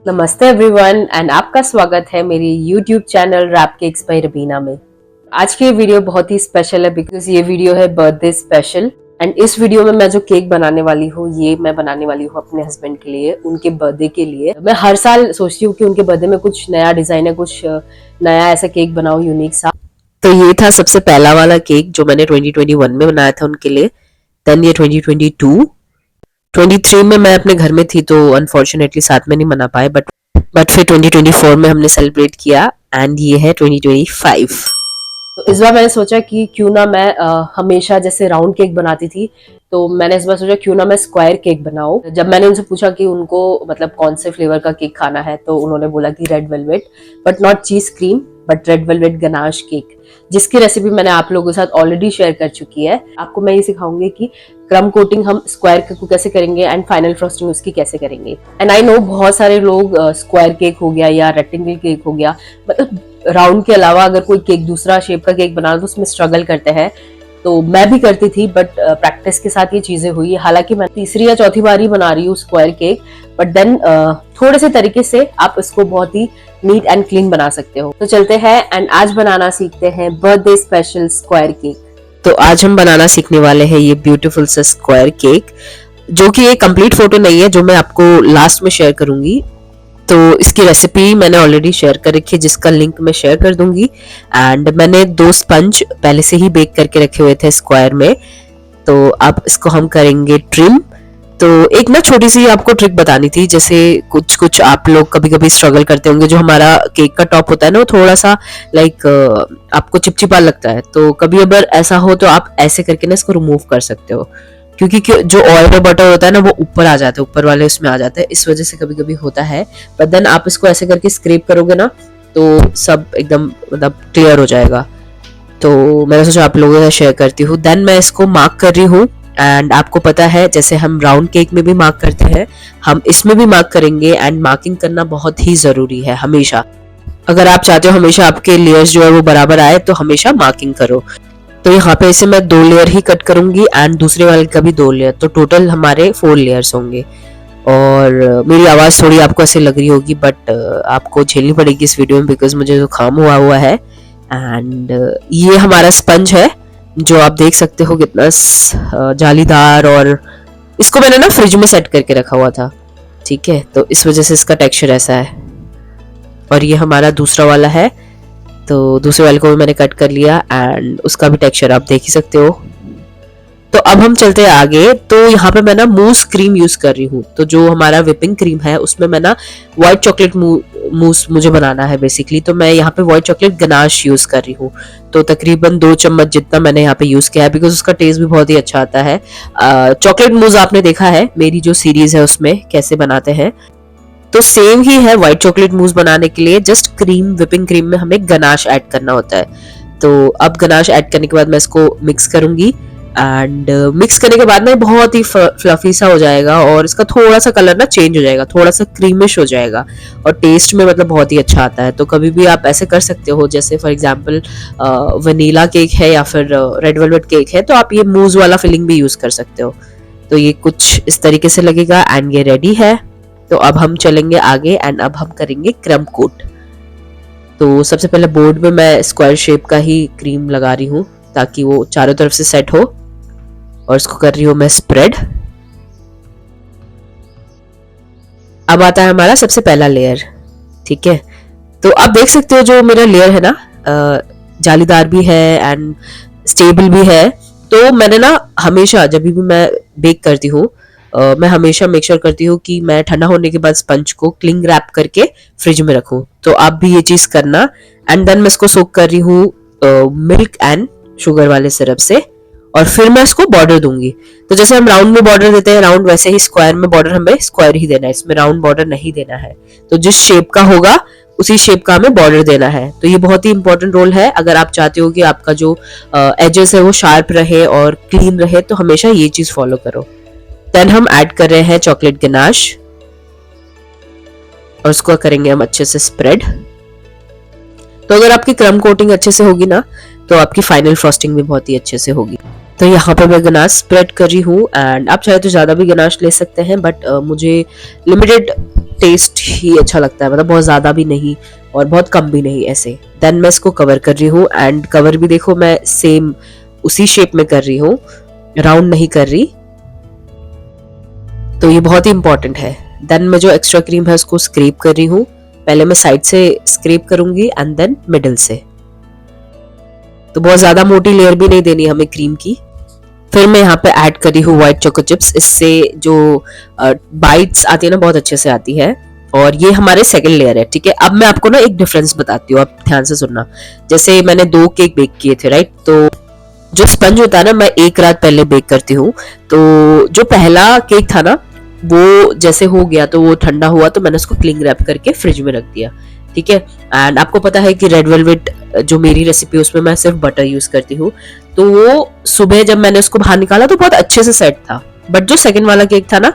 नमस्ते everyone and आपका स्वागत है मेरी YouTube channel Rap Cakes by Rabina में। आज की ये वीडियो बहुत ही स्पेशल है बिकॉज ये वीडियो है बर्थडे स्पेशल। एंड इस वीडियो में मैं जो केक बनाने वाली हूँ ये मैं बनाने वाली हूँ अपने हस्बैंड के लिए, उनके बर्थडे के लिए। मैं हर साल सोचती हूँ कि उनके बर्थडे में कुछ नया डिजाइन है, कुछ नया ऐसा केक बनाऊं यूनिक सा। तो ये था सबसे पहला वाला केक जो मैंने 2021 में बनाया था उनके लिए। देन ये 2023 में मैं अपने घर में थी तो अनफॉर्चुनेटली साथ में नहीं मना पाए, बट फिर 2024 में हमने सेलिब्रेट किया एंड ये है 2025। तो इस बार मैंने सोचा कि क्यों ना मैं हमेशा जैसे राउंड केक बनाती थी तो मैंने इस बार सोचा क्यों ना मैं स्क्वायर केक बनाऊं। जब मैंने उनसे पूछा कि उनको मतलब कौन से फ्लेवर का केक खाना है तो उन्होंने बोला कि रेड वेलवेट, बट नॉट चीज cream but red velvet ganache cake, जिसकी रेसिपी मैंने आप लोगों के साथ ऑलरेडी शेयर कर चुकी है। आपको मैं ये सिखाऊंगी कि क्रम कोटिंग हम स्क्वायर केक को कैसे करेंगे एंड फाइनल फ्रॉस्टिंग उसकी कैसे करेंगे। एंड आई नो बहुत सारे लोग स्क्वायर केक हो गया या रेक्टेंगल केक हो गया, मतलब राउंड के अलावा अगर कोई केक दूसरा शेप का केक बनाना तो उसमें स्ट्रगल करते हैं। तो मैं भी करती थी बट प्रैक्टिस के साथ ये चीजें हुई। हालांकि मैं तीसरी या चौथी बार ही बना रही हूँ स्क्वायर केक, बट देन थोड़े से तरीके से आप इसको बहुत ही नीट एंड क्लीन बना सकते हो। तो चलते हैं एंड आज बनाना सीखते हैं बर्थडे स्पेशल स्क्वायर केक। तो आज हम बनाना सीखने वाले हैं ये ब्यूटीफुल सा स्क्वायर केक, जो कि एक कंप्लीट फोटो नहीं है, जो मैं आपको लास्ट में शेयर करूंगी। तो इसकी रेसिपी मैंने ऑलरेडी शेयर कर रखी है जिसका लिंक मैं शेयर कर दूंगी। एंड मैंने 2 स्पंज पहले से ही बेक करके रखे हुए थे स्क्वायर में, तो अब इसको हम करेंगे ट्रिम। तो एक ना छोटी सी आपको ट्रिक बतानी थी, जैसे कुछ आप लोग कभी कभी स्ट्रगल करते होंगे, जो हमारा केक का टॉप होता है ना वो थोड़ा सा लाइक आपको चिपचिपा लगता है। तो कभी अगर ऐसा हो तो आप ऐसे करके ना इसको रिमूव कर सकते हो, क्योंकि जो ऑयल और बटर होता है ना वो ऊपर आ जाता है, ऊपर वाले उसमें आ जाता है, इस वजह से कभी कभी होता है। बट देन आप इसको ऐसे करके स्क्रैप करोगे ना तो सब एकदम मतलब क्लियर हो जाएगा। तो मैंने सोचा आप लोगों के साथ शेयर करती हूँ। देन मैं इसको मार्क कर रही हूँ एंड आपको पता है जैसे हम राउंड केक में भी मार्क करते हैं हम इसमें भी मार्क करेंगे। एंड मार्किंग करना बहुत ही जरूरी है हमेशा। अगर आप चाहते हो हमेशा आपके लेयर्स जो है वो बराबर आए तो हमेशा मार्किंग करो। तो यहाँ पे इसे मैं 2 लेयर ही कट करूंगी एंड दूसरे वाले का भी 2 लेयर, तो टोटल हमारे 4 लेयर्स होंगे। और मेरी आवाज थोड़ी आपको ऐसे लग रही होगी बट आपको झेलनी पड़ेगी इस वीडियो में बिकॉज मुझे जुकाम हुआ है। एंड ये हमारा स्पंज है जो आप देख सकते हो कितना जालीदार, और इसको मैंने ना फ्रिज में सेट करके रखा हुआ था, ठीक है, तो इस वजह से इसका टेक्सचर ऐसा है। और ये हमारा दूसरा वाला है, तो दूसरे वाले को भी मैंने कट कर लिया एंड उसका भी टेक्सचर आप देख ही सकते हो। तो अब हम चलते हैं आगे। तो यहाँ पे मैं ना मूस क्रीम यूज कर रही हूँ, तो जो हमारा विपिंग क्रीम है उसमें मैं ना व्हाइट चॉकलेट मूस मुझे बनाना है बेसिकली, तो मैं यहाँ पे व्हाइट चॉकलेट गनाश यूज कर रही हूँ। तो तकरीबन 2 चम्मच जितना मैंने यहाँ पे यूज किया है बिकॉज उसका टेस्ट भी बहुत ही अच्छा आता है। चॉकलेट मूस आपने देखा है मेरी जो सीरीज है उसमें कैसे बनाते हैं, तो सेम ही है व्हाइट चॉकलेट मूस बनाने के लिए, जस्ट क्रीम विपिंग क्रीम में हमें गनाश ऐड करना होता है। तो अब गनाश ऐड करने के बाद मैं इसको मिक्स करूंगी एंड मिक्स करने के बाद ना बहुत ही फ्लफी सा हो जाएगा और इसका थोड़ा सा कलर ना चेंज हो जाएगा, थोड़ा सा क्रीमिश हो जाएगा और टेस्ट में मतलब बहुत ही अच्छा आता है। तो कभी भी आप ऐसे कर सकते हो, जैसे फॉर एग्जांपल वनीला केक है या फिर रेड वेलवेट केक है तो आप ये मूज वाला फिलिंग भी यूज कर सकते हो। तो ये कुछ इस तरीके से लगेगा एंड ये रेडी है। तो अब हम चलेंगे आगे एंड अब हम करेंगे क्रम कोट। तो सबसे पहले बोर्ड में मैं स्क्वायर शेप का ही क्रीम लगा रही हूँ ताकि वो चारों तरफ से सेट हो, और इसको कर रही हूँ मैं स्प्रेड। अब आता है हमारा सबसे पहला लेयर, ठीक है। तो आप देख सकते हो जो मेरा लेयर है ना जालीदार भी है एंड स्टेबल भी है। तो मैंने ना हमेशा जब भी मैं बेक करती हूँ मैं हमेशा मेक श्योर करती हूँ कि मैं ठंडा होने के बाद स्पंज को क्लिंग रैप करके फ्रिज में रखूं। तो आप भी ये चीज करना। एंड देन मैं इसको सोक कर रही हूँ मिल्क एंड शुगर वाले सिरप से, और फिर मैं इसको बॉर्डर दूंगी। तो जैसे हम राउंड में बॉर्डर देते हैं राउंड, वैसे ही स्क्वायर में बॉर्डर हमें स्क्वायर ही देना है, इसमें राउंड बॉर्डर नहीं देना है। तो जिस शेप का होगा उसी शेप का हमें बॉर्डर देना है। तो ये बहुत ही इंपॉर्टेंट रोल है। अगर आप चाहते हो कि आपका जो एजेस है वो शार्प रहे और क्लीन रहे तो हमेशा ये चीज फॉलो करो। देन हम ऐड कर रहे हैं चॉकलेट गनाश और उसको करेंगे हम अच्छे से स्प्रेड। तो अगर आपकी क्रम कोटिंग अच्छे से होगी ना तो आपकी फाइनल फ्रॉस्टिंग भी बहुत ही अच्छे से होगी। तो यहाँ पे मैं गनाश स्प्रेड कर रही हूँ एंड आप चाहे तो ज़्यादा भी गनाश ले सकते हैं, बट मुझे लिमिटेड टेस्ट ही अच्छा लगता है, मतलब बहुत ज़्यादा भी नहीं और बहुत कम भी नहीं ऐसे। देन मैं इसको कवर कर रही हूँ एंड कवर भी देखो मैं सेम उसी शेप में कर रही हूँ, राउंड नहीं कर रही। तो ये बहुत ही इंपॉर्टेंट है। देन मैं जो एक्स्ट्रा क्रीम है उसको स्क्रैप कर रही हूँ। पहले मैं साइड से स्क्रैप करूंगी एंड देन मिडिल से। तो बहुत ज्यादा मोटी लेयर भी नहीं देनी हमें क्रीम की। फिर मैं यहाँ पे ऐड कर रही हूँ व्हाइट चोको चिप्स। इससे जो बाइट्स आती है ना बहुत अच्छे से आती है। और ये हमारे सेकंड लेयर है, ठीक है। अब मैं आपको ना एक डिफरेंस बताती हूँ, आप ध्यान से सुनना। जैसे मैंने 2 केक बेक किए थे, राइट। तो जो स्पंज होता है ना, मैं 1 रात पहले बेक करती हूँ। तो जो पहला केक था ना, वो जैसे हो गया तो वो ठंडा हुआ, तो मैंने उसको क्लिंग रैप करके फ्रिज में रख दिया, ठीक है। एंड आपको पता है कि रेड वेलवेट जो मेरी रेसिपी है उसमें मैं सिर्फ बटर यूज करती हूँ। तो वो सुबह जब मैंने उसको बाहर निकाला तो बहुत अच्छे से सेट था। बट जो सेकंड वाला केक था ना,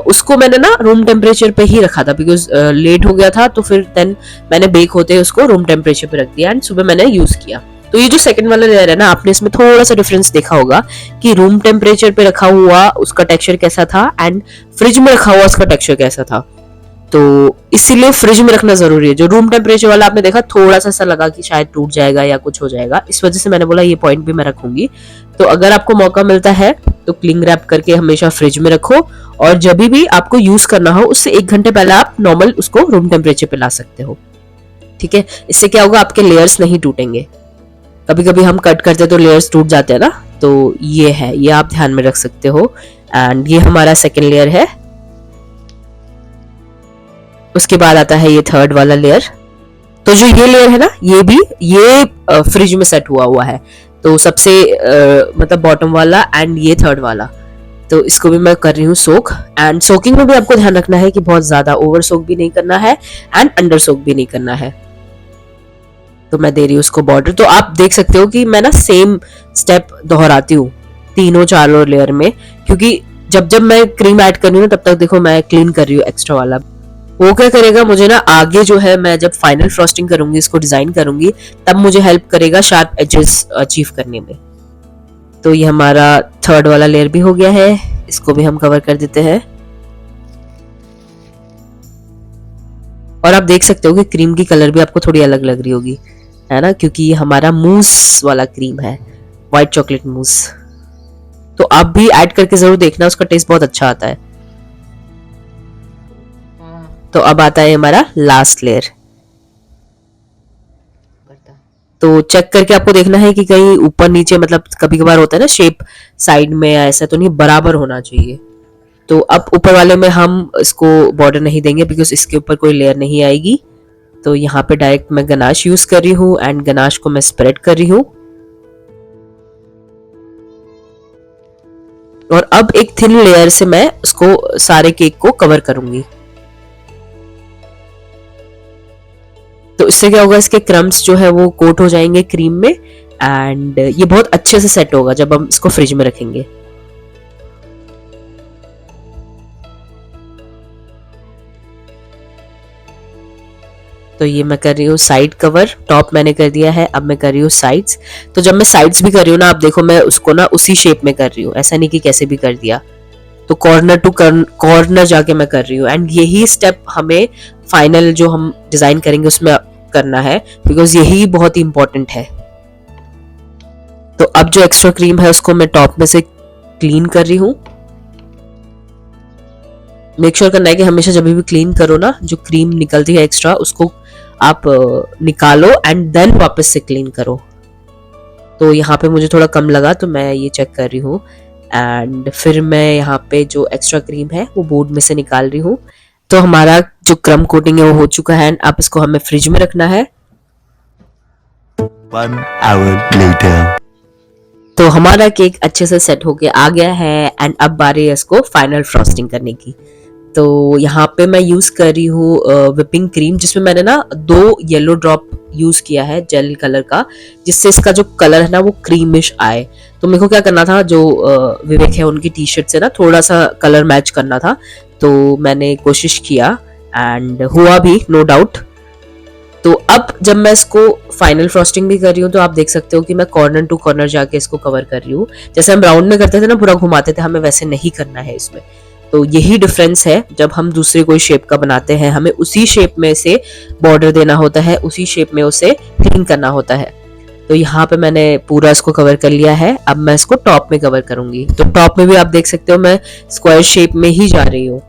उसको मैंने ना रूम टेम्परेचर पे ही रखा था, बिकॉज लेट हो गया था। तो फिर देन मैंने बेक होते उसको रूम टेम्परेचर पे रख दिया एंड सुबह मैंने यूज किया। तो ये जो सेकंड वाला लेयर है ना, आपने इसमें थोड़ा सा डिफरेंस देखा होगा कि रूम टेम्परेचर पे रखा हुआ उसका टेक्सचर कैसा था एंड फ्रिज में रखा हुआ उसका टेक्सचर कैसा था। तो इसीलिए फ्रिज में रखना जरूरी है। जो रूम टेम्परेचर वाला आपने देखा थोड़ा सा ऐसा लगा कि शायद टूट जाएगा या कुछ हो जाएगा, इस वजह से मैंने बोला ये पॉइंट भी मैं रखूंगी। तो अगर आपको मौका मिलता है तो क्लिंग रैप करके हमेशा फ्रिज में रखो, और जब भी आपको यूज करना हो उससे 1 घंटे पहले आप नॉर्मल उसको रूम टेम्परेचर पे ला सकते हो, ठीक है। इससे क्या होगा, आपके लेयर्स नहीं टूटेंगे। कभी कभी हम कट करते तो लेयर्स टूट जाते हैं ना, तो ये है, ये आप ध्यान में रख सकते हो। एंड ये हमारा सेकेंड लेयर है। उसके बाद आता है ये थर्ड वाला लेयर। तो जो ये लेयर है ना, ये भी ये फ्रिज में सेट हुआ है। तो सबसे मतलब बॉटम वाला एंड ये थर्ड वाला, तो इसको भी मैं कर रही हूँ सोक। एंड सोकिंग में भी आपको ध्यान रखना है कि बहुत ज्यादा ओवर सोक भी नहीं करना है एंड अंडर सोक भी नहीं करना है। तो मैं दे रही हूँ उसको बॉर्डर। तो आप देख सकते हो कि मैं ना सेम स्टेप दोहराती हूँ तीनों चारों लेयर में, क्योंकि जब जब मैं क्रीम ऐड कर रही हूँ तब तक देखो मैं क्लीन कर रही हूँ एक्स्ट्रा वाला। वो क्या करेगा मुझे ना आगे जो है, मैं जब फाइनल फ्रॉस्टिंग करूंगी, इसको डिजाइन करूंगी, तब मुझे हेल्प करेगा शार्प एजेस अचीव करने में। तो ये हमारा थर्ड वाला लेयर भी हो गया है, इसको भी हम कवर कर देते हैं। और आप देख सकते हो कि क्रीम की कलर भी आपको थोड़ी अलग लग रही होगी, है ना, क्योंकि ये हमारा मूस वाला क्रीम है, व्हाइट चॉकलेट मूस। तो आप भी ऐड करके जरूर देखना, उसका टेस्ट बहुत अच्छा आता है। तो अब आता है हमारा लास्ट लेयर। तो चेक करके आपको देखना है कि कहीं ऊपर नीचे, मतलब कभी कभार होता है ना शेप साइड में या ऐसा, तो नहीं, बराबर होना चाहिए। तो अब ऊपर वाले में हम इसको बॉर्डर नहीं देंगे बिकॉज इसके ऊपर कोई लेयर नहीं आएगी। तो यहाँ पे डायरेक्ट मैं गनाश यूज कर रही हूँ एंड गनाश को मैं स्प्रेड कर रही हूँ। और अब एक थिन लेयर से मैं उसको सारे केक को कवर करूंगी। तो इससे क्या होगा, इसके क्रम्स जो है वो कोट हो जाएंगे क्रीम में एंड ये बहुत अच्छे से सेट होगा जब हम इसको फ्रिज में रखेंगे। तो ये मैं कर रही हूँ साइड कवर, टॉप मैंने कर दिया है, अब मैं कर रही हूँ साइड्स। तो जब मैं साइड्स भी कर रही हूँ ना, आप देखो मैं उसको ना उसी शेप में कर रही हूँ, ऐसा नहीं कि कैसे भी कर दिया। तो कॉर्नर टू कॉर्नर जाके मैं कर रही हूँ एंड यही स्टेप हमें फाइनल जो हम डिजाइन करेंगे उसमें करना है, बिकॉज यही बहुत ही इंपॉर्टेंट है। तो अब जो एक्स्ट्रा क्रीम है उसको मैं टॉप में से क्लीन कर रही हूँ। मेक श्योर करना है कि हमेशा जब भी क्लीन करो ना, जो क्रीम निकलती है एक्स्ट्रा उसको आप निकालो एंड देन वापस से क्लीन करो। तो यहाँ पे मुझे थोड़ा कम लगा तो मैं ये चेक कर रही हूँ एंड फिर मैं यहाँ पे जो एक्स्ट्रा क्रीम है वो बोर्ड में से निकाल रही हूँ। तो हमारा जो क्रम कोटिंग है वो हो चुका है एंड अब इसको हमें फ्रिज में रखना है। 1 hour later. तो हमारा केक अच्छे से सेट होके आ गया है एंड अब बारी है इसको फाइनल फ्रॉस्टिंग करने की। तो यहाँ पे मैं यूज कर रही हूँ विपिंग क्रीम, जिसमें मैंने ना 2 येलो ड्रॉप यूज किया है जेल कलर का, जिससे इसका जो कलर है ना वो क्रीमिश आए। तो मेरे को क्या करना था, जो विवेक है उनकी टी शर्ट से ना थोड़ा सा कलर मैच करना था, तो मैंने कोशिश किया एंड हुआ भी, नो डाउट। तो अब जब मैं इसको फाइनल फ्रॉस्टिंग भी कर रही हूँ तो आप देख सकते हो कि मैं कॉर्नर टू कॉर्नर जाके इसको कवर कर रही हूँ। जैसे हम राउंड में करते थे ना, पूरा घुमाते थे, हमें वैसे नहीं करना है इसमें। तो यही डिफरेंस है, जब हम दूसरे कोई शेप का बनाते हैं हमें उसी शेप में से बॉर्डर देना होता है, उसी शेप में उसे क्लीन करना होता है। तो यहाँ पे मैंने पूरा इसको कवर कर लिया है। अब मैं इसको टॉप में कवर करूंगी। तो टॉप में भी आप देख सकते हो मैं स्क्वायर शेप में ही जा रही हूँ।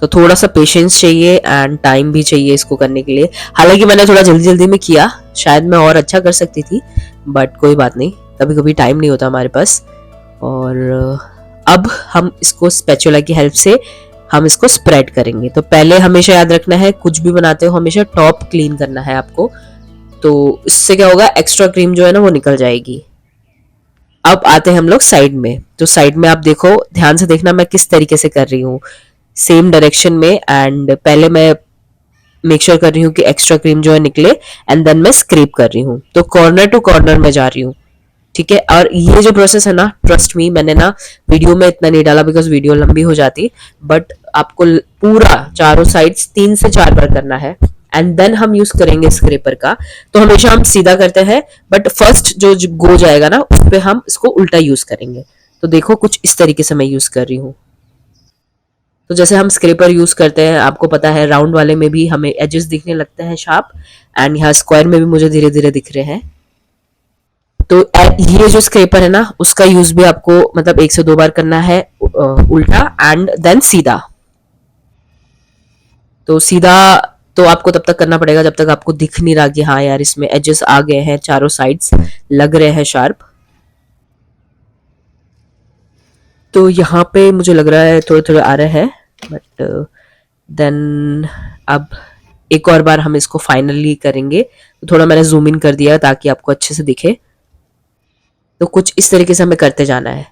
तो थोड़ा सा पेशेंस चाहिए एंड टाइम भी चाहिए इसको करने के लिए। हालांकि मैंने थोड़ा जल्दी जल्दी में किया, शायद मैं और अच्छा कर सकती थी, बट कोई बात नहीं, कभी कभी टाइम नहीं होता हमारे पास। और अब हम इसको स्पैचुला की हेल्प से हम इसको स्प्रेड करेंगे। तो पहले हमेशा याद रखना है, कुछ भी बनाते हो हमेशा टॉप क्लीन करना है आपको। तो इससे क्या होगा, एक्स्ट्रा क्रीम जो है ना वो निकल जाएगी। अब आते हैं हम लोग साइड में। तो साइड में आप देखो, ध्यान से देखना मैं किस तरीके से कर रही हूँ, सेम डायरेक्शन में। एंड पहले मैं मेक श्योर कर रही हूँ कि एक्स्ट्रा क्रीम जो है निकले, एंड देन मैं स्क्रैप कर रही हूँ। तो कॉर्नर टू कॉर्नर में जा रही हूँ, ठीक है। और ये जो प्रोसेस है ना, ट्रस्ट मी, मैंने ना वीडियो में इतना नहीं डाला बिकॉज वीडियो लंबी हो जाती, बट आपको पूरा चारों साइड्स 3 से 4 बार करना है एंड देन हम यूज करेंगे स्क्रैपर का। तो हमेशा हम सीधा करते हैं, बट फर्स्ट जो गो जाएगा ना उस पे हम इसको उल्टा यूज करेंगे। तो देखो कुछ इस तरीके से मैं यूज कर रही हूँ। तो जैसे हम स्क्रैपर यूज करते हैं, आपको पता है राउंड वाले में भी हमें एजेस दिखने लगते हैं शार्प, एंड यहाँ स्क्वायर में भी मुझे धीरे धीरे दिख रहे हैं। तो ये जो स्क्रैपर है ना उसका यूज भी आपको मतलब 1 से 2 बार करना है, उल्टा एंड देन सीधा। तो सीधा तो आपको तब तक करना पड़ेगा जब तक आपको दिख नहीं रहा कि हाँ यार इसमें एजेस आ गए हैं, चारों साइड्स लग रहे हैं शार्प। तो यहाँ पे मुझे लग रहा है थोड़े थोड़े आ रहे हैं, बट देन अब एक और बार हम इसको फाइनली करेंगे। तो थोड़ा मैंने जूम इन कर दिया ताकि आपको अच्छे से दिखे। तो कुछ इस तरीके से हमें करते जाना है।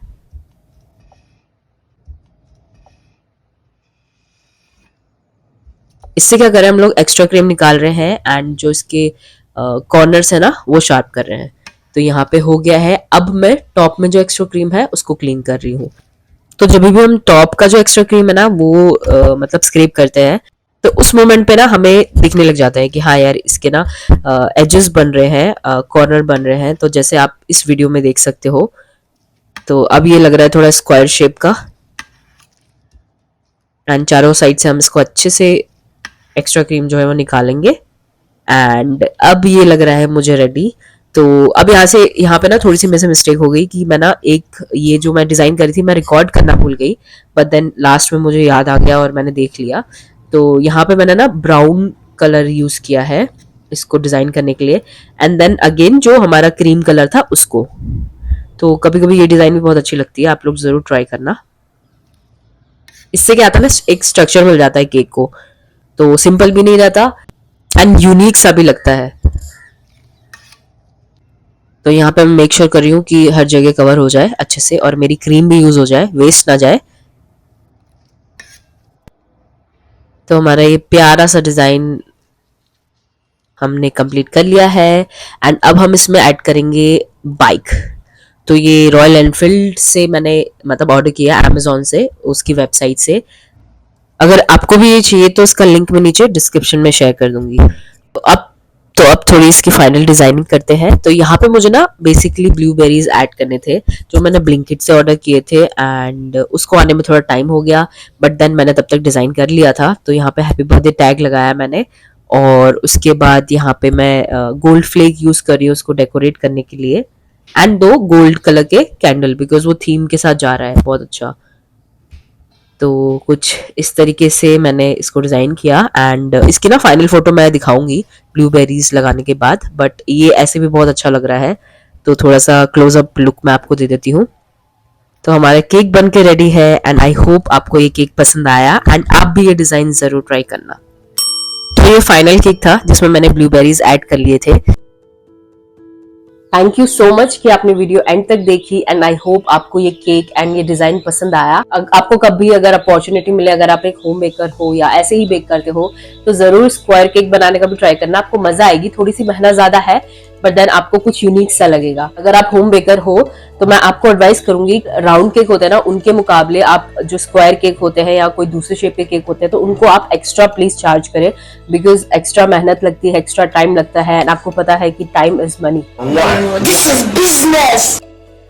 इससे क्या कर रहे हैं हम लोग, एक्स्ट्रा क्रीम निकाल रहे हैं एंड जो इसके कॉर्नर्स है ना वो शार्प कर रहे हैं। तो यहाँ पे हो गया है। अब मैं टॉप में जो एक्स्ट्रा क्रीम है उसको क्लीन कर रही हूँ। तो जब भी हम टॉप का जो एक्स्ट्रा क्रीम है ना वो मतलब स्क्रैप करते हैं, तो उस मोमेंट पे ना हमें दिखने लग जाता है कि हाँ यार इसके ना एजेस बन रहे हैं, कॉर्नर बन रहे हैं। तो जैसे आप इस वीडियो में देख सकते हो, तो अब ये लग रहा है थोड़ा स्क्वायर शेप का, एंड चारों साइड से हम इसको अच्छे से एक्स्ट्रा क्रीम जो है वो निकालेंगे। एंड अब ये लग रहा है मुझे रेडी। तो अब यहाँ पे ना थोड़ी सी मेरे से मिस्टेक हो गई कि मैं ना एक ये जो मैं डिजाइन करी थी मैं रिकॉर्ड करना भूल गई, बट देन लास्ट में मुझे याद आ गया और मैंने देख लिया। तो यहाँ पे मैंने ना ब्राउन कलर यूज किया है इसको डिजाइन करने के लिए, एंड देन अगेन जो हमारा क्रीम कलर था उसको। तो कभी कभी ये डिजाइन भी बहुत अच्छी लगती है, आप लोग जरूर ट्राई करना। इससे क्या आता है ना, एक स्ट्रक्चर मिल जाता है केक को, तो सिंपल भी नहीं रहता एंड यूनिक सा भी लगता है। तो यहाँ पे मैं मेक श्योर कर रही हूँ कि हर जगह कवर हो जाए अच्छे से और मेरी क्रीम भी यूज हो जाए, वेस्ट ना जाए। तो हमारा ये प्यारा सा डिजाइन हमने कंप्लीट कर लिया है एंड अब हम इसमें ऐड करेंगे बाइक। तो ये रॉयल एनफील्ड से मैंने मतलब ऑर्डर किया अमेजोन से, उसकी वेबसाइट से। अगर आपको भी ये चाहिए तो इसका लिंक मैं नीचे डिस्क्रिप्शन में शेयर कर दूंगी। तो अब थोड़ी इसकी फाइनल डिजाइनिंग करते हैं। तो यहाँ पे मुझे ना बेसिकली ब्लूबेरीज ऐड करने थे जो मैंने ब्लिंकिट से ऑर्डर किए थे, एंड उसको आने में थोड़ा टाइम हो गया, बट देन मैंने तब तक डिजाइन कर लिया था। तो यहाँ पे हैप्पी बर्थडे टैग लगाया मैंने, और उसके बाद यहाँ पे मैं गोल्ड फ्लेक यूज कर रही हूँ उसको डेकोरेट करने के लिए, एंड 2 गोल्ड कलर के कैंडल बिकॉज वो थीम के साथ जा रहा है बहुत अच्छा। तो कुछ इस तरीके से मैंने इसको डिजाइन किया एंड इसकी ना फाइनल फोटो मैं दिखाऊंगी ब्लूबेरीज लगाने के बाद, बट ये ऐसे भी बहुत अच्छा लग रहा है। तो थोड़ा सा क्लोजअप लुक मैं आपको दे देती हूँ। तो हमारा केक बन के रेडी है एंड आई होप आपको ये केक पसंद आया एंड आप भी ये डिजाइन जरूर ट्राई करना। तो ये फाइनल केक था जिसमें मैंने ब्लूबेरीज ऐड कर लिए थे। थैंक यू सो मच कि आपने वीडियो एंड तक देखी एंड आई होप आपको ये केक एंड ये डिजाइन पसंद आया। आपको कभी अगर अपॉर्चुनिटी मिले, अगर आप एक होम मेकर हो या ऐसे ही बेक करते हो, तो जरूर स्क्वायर केक बनाने का भी ट्राई करना, आपको मजा आएगी। थोड़ी सी मेहनत ज्यादा है बट देन आपको कुछ यूनिक सा लगेगा। अगर आप होम बेकर हो तो मैं आपको एडवाइस करूंगी, राउंड केक होते हैं ना, उनके मुकाबले आप जो स्क्वायर केक होते हैं या कोई दूसरे शेप के केक होते हैं तो उनको आप एक्स्ट्रा प्लीज चार्ज करें, बिकॉज एक्स्ट्रा मेहनत लगती है, एक्स्ट्रा टाइम लगता है, एंड आपको पता है कि time is money. This is business.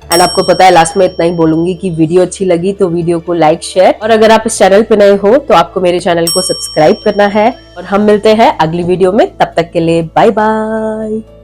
And आपको पता है, लास्ट में इतना ही बोलूंगी कि वीडियो अच्छी लगी तो वीडियो को लाइक, शेयर, और अगर आप इस चैनल पे नए हो तो आपको मेरे चैनल को सब्सक्राइब करना है। और हम मिलते हैं अगली वीडियो में, तब तक के लिए बाय बाय।